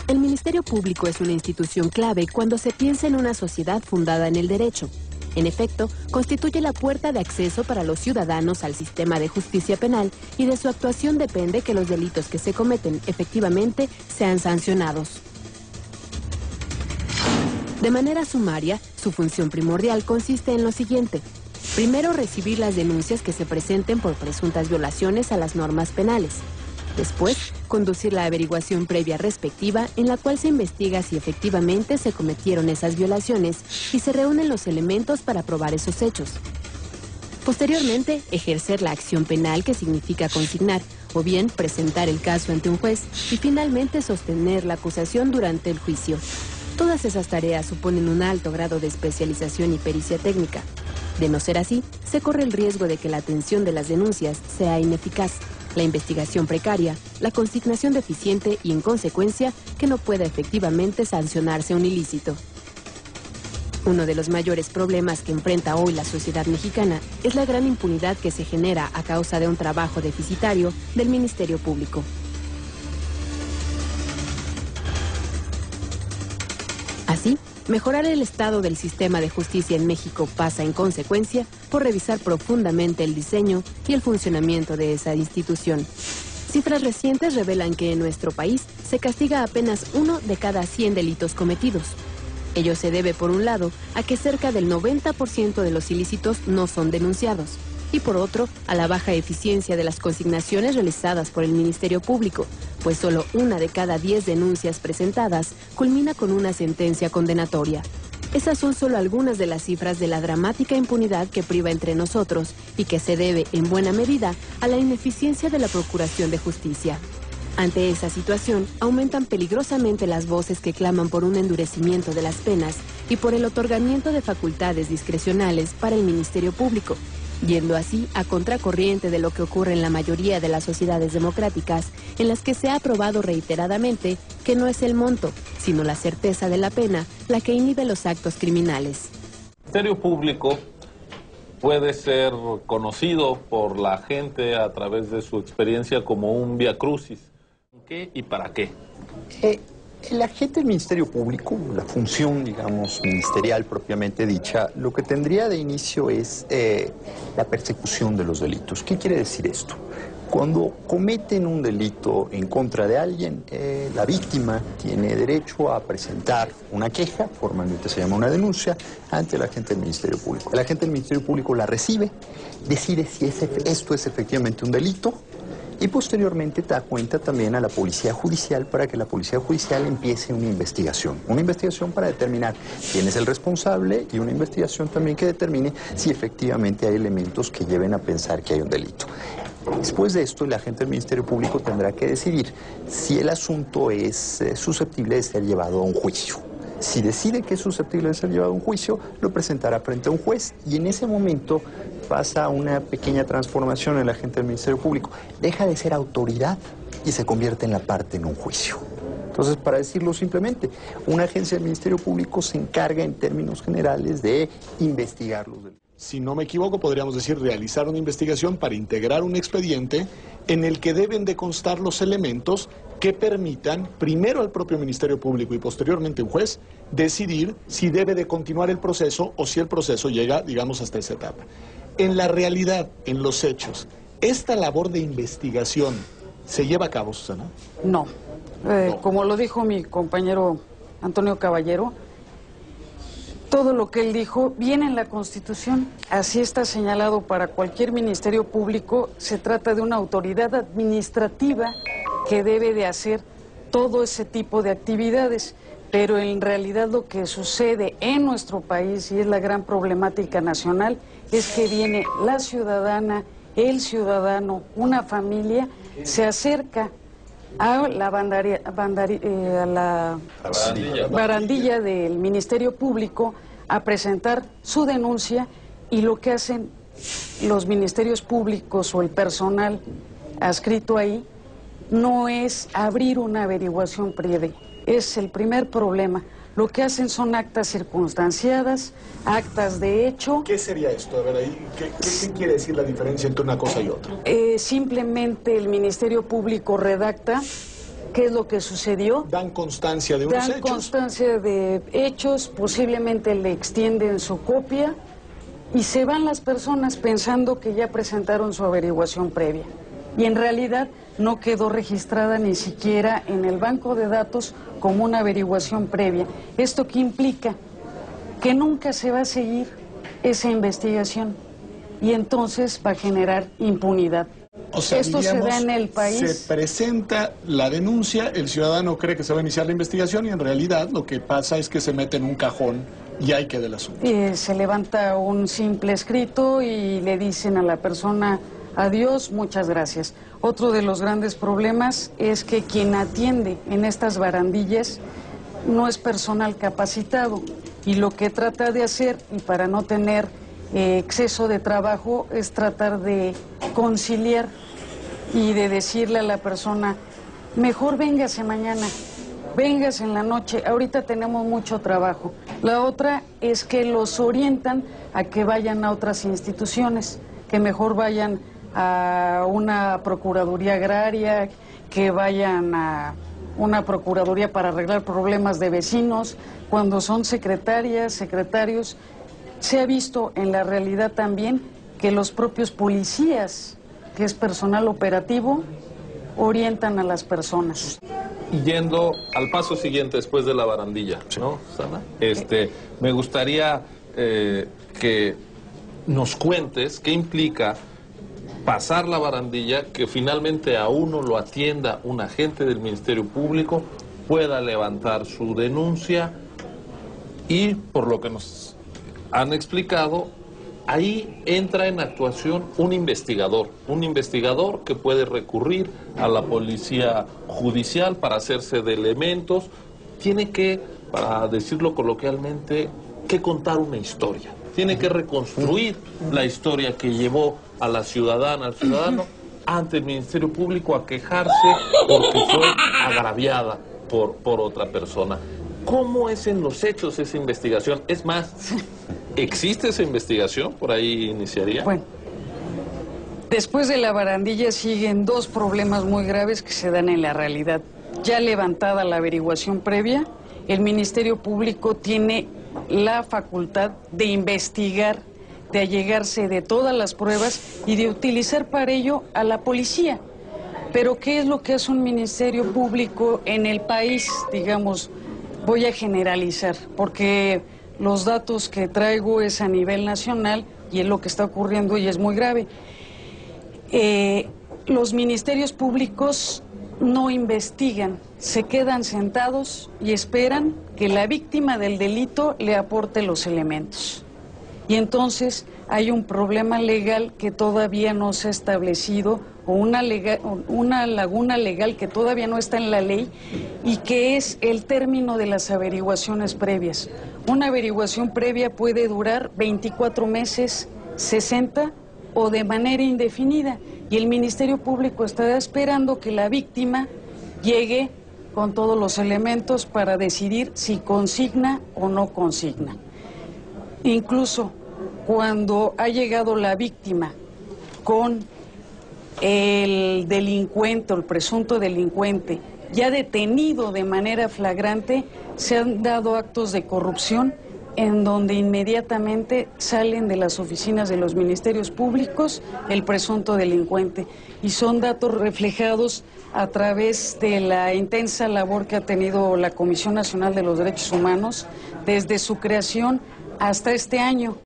El Ministerio Público es una institución clave cuando se piensa en una sociedad fundada en el derecho. En efecto, constituye la puerta de acceso para los ciudadanos al sistema de justicia penal y de su actuación depende que los delitos que se cometen efectivamente sean sancionados. De manera sumaria, su función primordial consiste en lo siguiente. Primero, recibir las denuncias que se presenten por presuntas violaciones a las normas penales. Después, conducir la averiguación previa respectiva en la cual se investiga si efectivamente se cometieron esas violaciones y se reúnen los elementos para probar esos hechos. Posteriormente, ejercer la acción penal que significa consignar o bien presentar el caso ante un juez y finalmente sostener la acusación durante el juicio. Todas esas tareas suponen un alto grado de especialización y pericia técnica. De no ser así, se corre el riesgo de que la atención de las denuncias sea ineficaz, la investigación precaria, la consignación deficiente y, en consecuencia, que no pueda efectivamente sancionarse un ilícito. Uno de los mayores problemas que enfrenta hoy la sociedad mexicana es la gran impunidad que se genera a causa de un trabajo deficitario del Ministerio Público. Así, mejorar el estado del sistema de justicia en México pasa, en consecuencia, por revisar profundamente el diseño y el funcionamiento de esa institución. Cifras recientes revelan que en nuestro país se castiga apenas 1 de cada 100 delitos cometidos. Ello se debe, por un lado, a que cerca del 90% de los ilícitos no son denunciados, y por otro, a la baja eficiencia de las consignaciones realizadas por el Ministerio Público, pues solo 1 de cada 10 denuncias presentadas culmina con una sentencia condenatoria. Esas son solo algunas de las cifras de la dramática impunidad que priva entre nosotros y que se debe, en buena medida, a la ineficiencia de la Procuración de Justicia. Ante esa situación, aumentan peligrosamente las voces que claman por un endurecimiento de las penas y por el otorgamiento de facultades discrecionales para el Ministerio Público, yendo así a contracorriente de lo que ocurre en la mayoría de las sociedades democráticas, en las que se ha probado reiteradamente que no es el monto, sino la certeza de la pena la que inhibe los actos criminales. El Ministerio Público puede ser conocido por la gente a través de su experiencia como un viacrucis. ¿Qué y para qué? El agente del Ministerio Público, la función, digamos, ministerial propiamente dicha, lo que tendría de inicio es la persecución de los delitos. ¿Qué quiere decir esto? Cuando cometen un delito en contra de alguien, la víctima tiene derecho a presentar una queja, formalmente se llama una denuncia, ante el agente del Ministerio Público. El agente del Ministerio Público la recibe, decide si esto es efectivamente un delito, y posteriormente da cuenta también a la Policía Judicial para que la Policía Judicial empiece una investigación para determinar quién es el responsable y una investigación también que determine si efectivamente hay elementos que lleven a pensar que hay un delito. Después de esto, el agente del Ministerio Público tendrá que decidir si el asunto es susceptible de ser llevado a un juicio. Si decide que es susceptible de ser llevado a un juicio, lo presentará frente a un juez y en ese momento pasa una pequeña transformación en el agente del Ministerio Público. Deja de ser autoridad y se convierte en la parte en un juicio. Entonces, para decirlo simplemente, una agencia del Ministerio Público se encarga en términos generales de investigar los delitos. Si no me equivoco, podríamos decir realizar una investigación para integrar un expediente en el que deben de constar los elementos que permitan, primero al propio Ministerio Público y posteriormente un juez, decidir si debe de continuar el proceso o si el proceso llega, digamos, hasta esa etapa. En la realidad, en los hechos, ¿esta labor de investigación se lleva a cabo, Susana? No. Como lo dijo mi compañero Antonio Caballero, todo lo que él dijo viene en la Constitución. Así está señalado para cualquier Ministerio Público. Se trata de una autoridad administrativa que debe de hacer todo ese tipo de actividades. Pero en realidad lo que sucede en nuestro país, y es la gran problemática nacional, es que viene la ciudadana, el ciudadano, una familia, se acerca a la barandilla del Ministerio Público a presentar su denuncia y lo que hacen los ministerios públicos o el personal adscrito ahí no es abrir una averiguación previa. Es el primer problema. Lo que hacen son actas circunstanciadas, actas de hecho. ¿Qué sería esto? A ver, ahí, ¿qué quiere decir la diferencia entre una cosa y otra? Simplemente el Ministerio Público redacta qué es lo que sucedió. Dan constancia de unos hechos. Dan constancia de hechos, posiblemente le extienden su copia y se van las personas pensando que ya presentaron su averiguación previa. Y en realidad no quedó registrada ni siquiera en el banco de datos como una averiguación previa. ¿Esto qué implica? Que nunca se va a seguir esa investigación y entonces va a generar impunidad. O sea, esto se da en el país. Se presenta la denuncia, el ciudadano cree que se va a iniciar la investigación y en realidad lo que pasa es que se mete en un cajón y ahí queda el asunto. Se levanta un simple escrito y le dicen a la persona: adiós, muchas gracias. Otro de los grandes problemas es que quien atiende en estas barandillas no es personal capacitado y lo que trata de hacer, y para no tener exceso de trabajo, es tratar de conciliar y de decirle a la persona: mejor véngase mañana, véngase en la noche, ahorita tenemos mucho trabajo. La otra es que los orientan a que vayan a otras instituciones, que mejor vayan a una procuraduría agraria, que vayan a una procuraduría para arreglar problemas de vecinos, cuando son secretarias, secretarios. Se ha visto en la realidad también que los propios policías, que es personal operativo, orientan a las personas. Yendo al paso siguiente después de la barandilla, ¿no, Susana? Me gustaría que nos cuentes qué implica pasar la barandilla, que finalmente a uno lo atienda un agente del Ministerio Público, pueda levantar su denuncia y, por lo que nos han explicado, ahí entra en actuación un investigador que puede recurrir a la policía judicial para hacerse de elementos, tiene que, para decirlo coloquialmente, que contar una historia, tiene que reconstruir la historia que llevó a la ciudadana, al ciudadano, ante el Ministerio Público a quejarse porque fue agraviada por otra persona. ¿Cómo es en los hechos esa investigación? Es más, ¿existe esa investigación? ¿Por ahí iniciaría? Bueno, después de la barandilla siguen dos problemas muy graves que se dan en la realidad. Ya levantada la averiguación previa, el Ministerio Público tiene la facultad de investigar, de allegarse de todas las pruebas y de utilizar para ello a la policía. Pero ¿qué es lo que hace un Ministerio Público en el país? Digamos, voy a generalizar, porque los datos que traigo es a nivel nacional y es lo que está ocurriendo y es muy grave. Los ministerios públicos no investigan, se quedan sentados y esperan que la víctima del delito le aporte los elementos. Y entonces hay un problema legal que todavía no se ha establecido, o una laguna legal que todavía no está en la ley, y que es el término de las averiguaciones previas. Una averiguación previa puede durar 24 meses, 60 o de manera indefinida, y el Ministerio Público está esperando que la víctima llegue con todos los elementos para decidir si consigna o no consigna. Incluso cuando ha llegado la víctima con el delincuente o el presunto delincuente ya detenido de manera flagrante, se han dado actos de corrupción en donde inmediatamente salen de las oficinas de los ministerios públicos el presunto delincuente. Y son datos reflejados a través de la intensa labor que ha tenido la Comisión Nacional de los Derechos Humanos desde su creación hasta este año.